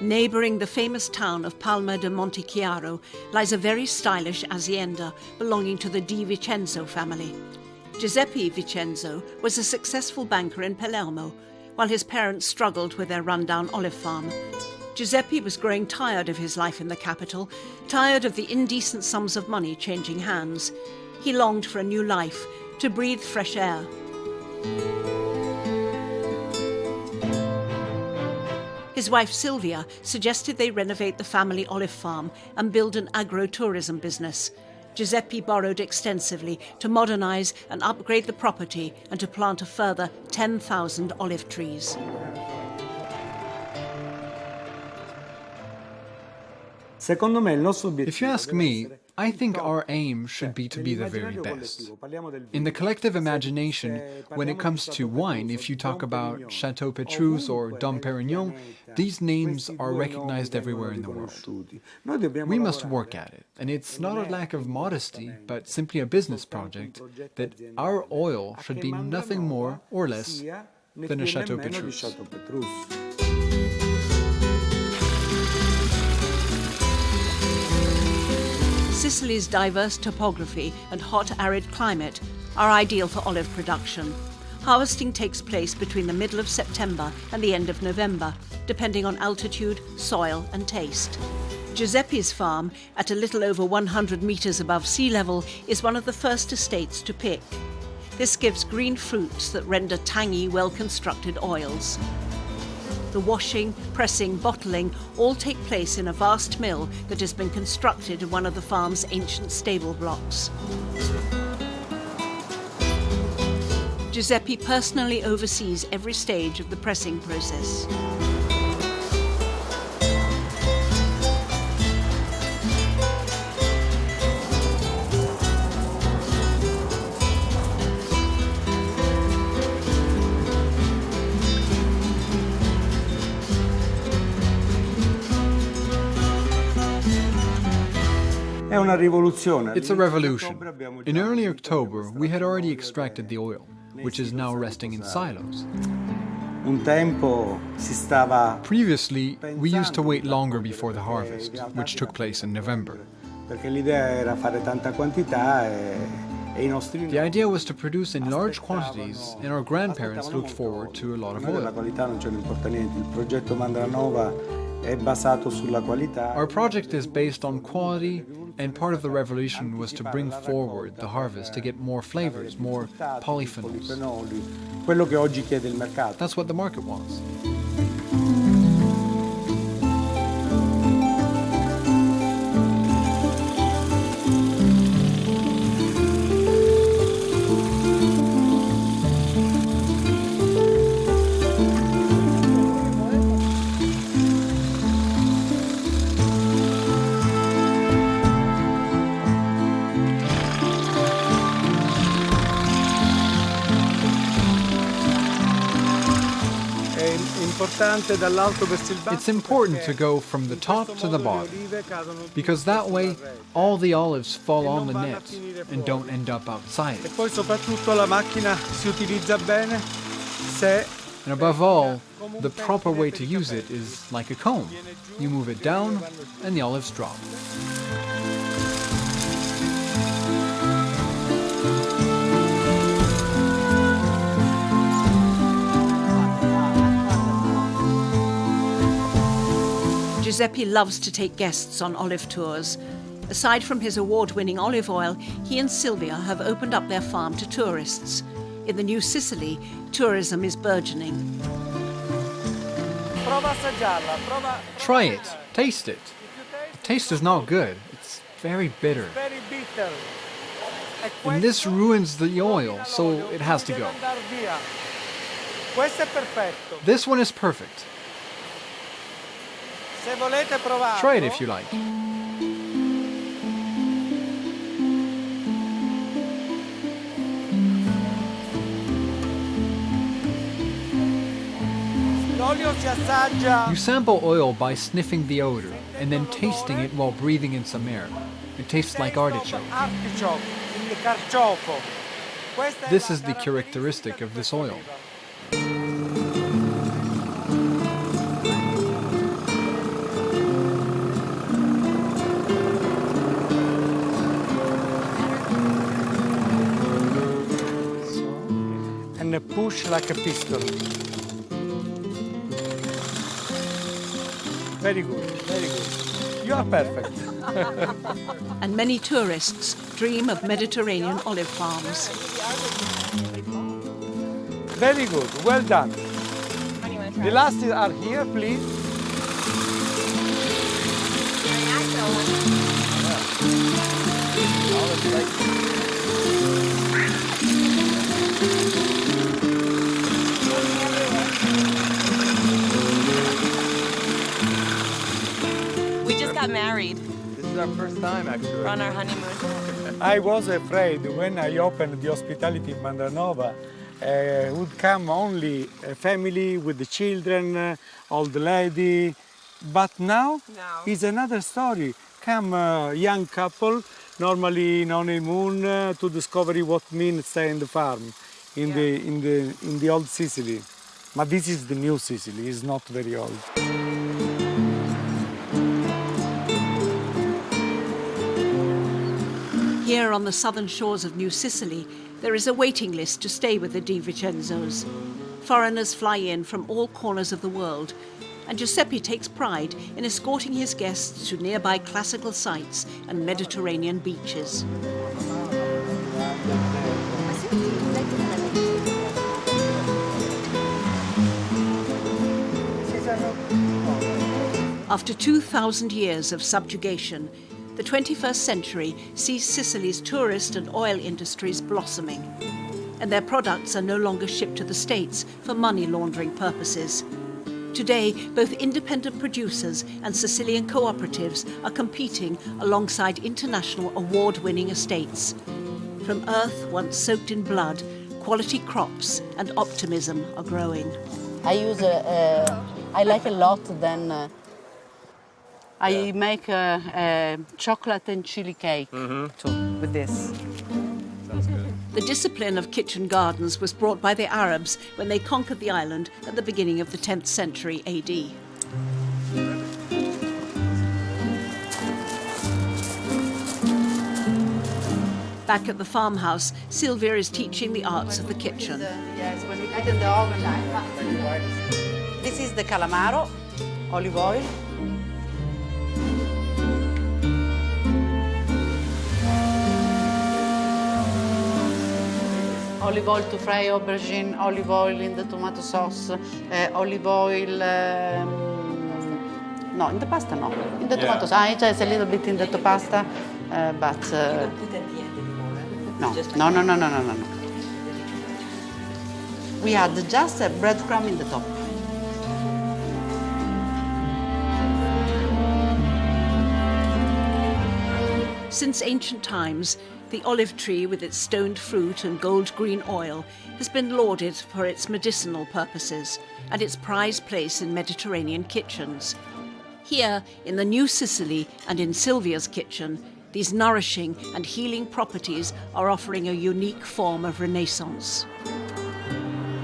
Neighbouring the famous town of Palma de Montechiaro lies a very stylish azienda belonging to the Di Vincenzo family. Giuseppe Vincenzo was a successful banker in Palermo, while his parents struggled with their rundown olive farm. Giuseppe was growing tired of his life in the capital, tired of the indecent sums of money changing hands. He longed for a new life, to breathe fresh air. His wife Silvia suggested they renovate the family olive farm and build an agro-tourism business. Giuseppe borrowed extensively to modernise and upgrade the property and to plant a further 10,000 olive trees. If you ask me, I think our aim should be to be the very best. In the collective imagination, when it comes to wine, if you talk about Chateau Petrus or Dom Perignon, these names are recognized everywhere in the world. We must work at it, and it's not a lack of modesty, but simply a business project, that our oil should be nothing more or less than a Chateau Petrus. Sicily's diverse topography and hot, arid climate are ideal for olive production. Harvesting takes place between the middle of September and the end of November, depending on altitude, soil and taste. Giuseppe's farm, at a little over 100 metres above sea level, is one of the first estates to pick. This gives green fruits that render tangy, well-constructed oils. The washing, pressing, bottling all take place in a vast mill that has been constructed in one of the farm's ancient stable blocks. Giuseppe personally oversees every stage of the pressing process. It's a revolution. In early October, we had already extracted the oil, which is now resting in silos. Previously, we used to wait longer before the harvest, which took place in November. The idea was to produce in large quantities, and our grandparents looked forward to a lot of oil. Our project is based on quality, and part of the revolution was to bring forward the harvest to get more flavors, more polyphenols. That's what the market wants. It's important to go from the top to the bottom, because that way all the olives fall on the net and don't end up outside. And above all, the proper way to use it is like a comb. You move it down and the olives drop. Giuseppe loves to take guests on olive tours. Aside from his award-winning olive oil, he and Silvia have opened up their farm to tourists. In the new Sicily, tourism is burgeoning. Try it. Taste it. The taste is not good. It's very bitter. And this ruins the oil, so it has to go. This one is perfect. Try it if you like. You sample oil by sniffing the odor and then tasting it while breathing in some air. It tastes like artichoke. This is the characteristic of this oil. push like a piston. Very good, very good. You are perfect. And many tourists dream of Mediterranean olive farms. Very good, well done. The last are here, please. We just got married. This is our first time, actually. We're on our honeymoon. I was afraid when I opened the hospitality in Mandranova, would come only a family with the children, old lady. But now it's another story. Come a young couple, normally in honeymoon, to discover what means stay in the farm in the old Sicily. But this is the new Sicily. It's not very old. Here on the southern shores of New Sicily, there is a waiting list to stay with the Di Vincenzos. Foreigners fly in from all corners of the world, and Giuseppe takes pride in escorting his guests to nearby classical sites and Mediterranean beaches. After 2,000 years of subjugation, the 21st century sees Sicily's tourist and oil industries blossoming, and their products are no longer shipped to the States for money laundering purposes. Today, both independent producers and Sicilian cooperatives are competing alongside international award-winning estates. From earth once soaked in blood, quality crops and optimism are growing. I like a lot then. I make a chocolate and chili cake too, with this. Sounds good. The discipline of kitchen gardens was brought by the Arabs when they conquered the island at the beginning of the 10th century AD. Back at the farmhouse, Silvia is teaching the arts of the kitchen. Yes, when we put in the oven. This is the calamaro, olive oil. Olive oil to fry aubergine, olive oil in the tomato sauce, olive oil, no, in the pasta no, in the tomato sauce, just a little bit in the pasta, but no. We add just a breadcrumb in the top. Since ancient times, the olive tree with its stoned fruit and gold-green oil has been lauded for its medicinal purposes and its prized place in Mediterranean kitchens. Here, in the New Sicily and in Silvia's kitchen, these nourishing and healing properties are offering a unique form of renaissance.